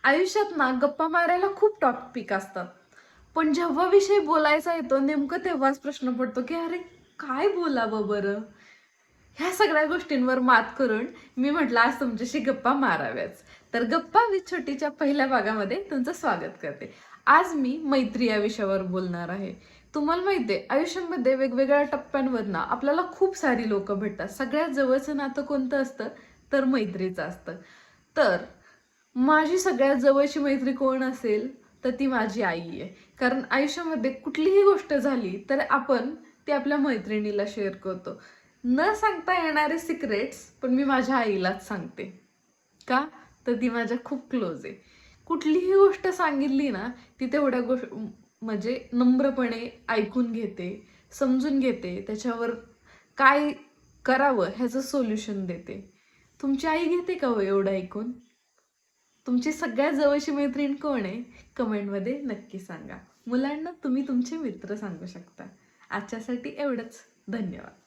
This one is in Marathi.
आयुष्यात ना गप्पा मारायला खूप टॉपिक असतात, पण जेव्हा विषय बोलायचा येतो नेमकं तेव्हाच प्रश्न पडतो की अरे काय बोलावं बरं. ह्या सगळ्या गोष्टींवर मात करून मी म्हटलं आज तुमच्याशी गप्पा माराव्याच. तर गप्पा विथ छोटीच्या पहिल्या भागामध्ये तुमचं स्वागत करते. आज मी मैत्री या विषयावर बोलणार आहे. तुम्हाला माहितीये आयुष्यामध्ये वेगवेगळ्या टप्प्यांवर ना आपल्याला खूप सारी लोक भेटतात. सगळ्यात जवळचं नातं कोणतं असतं तर मैत्रीचं असतं. तर माझी सगळ्यात जवळची मैत्री कोण असेल तर ती माझी आई आहे. कारण आयुष्यामध्ये कुठलीही गोष्ट झाली तर आपण ती आपल्या मैत्रिणीला शेअर करतो. न सांगता येणारे सिक्रेट्स पण मी माझ्या आईलाच सांगते. का तर ती माझ्या खूप क्लोज आहे. कुठलीही गोष्ट सांगितली ना ती तेवढ्या म्हणजे नम्रपणे ऐकून घेते, समजून घेते, त्याच्यावर काय करावं ह्याचं सोल्युशन देते. तुमची आई घेते का हो एवढं ऐकून? तुमची सगळ्यात जवळची मैत्रीण कोण आहे कमेंटमध्ये नक्की सांगा. मुलांना तुम्ही तुमचे मित्र सांगू शकता. आजच्यासाठी एवढंच. धन्यवाद.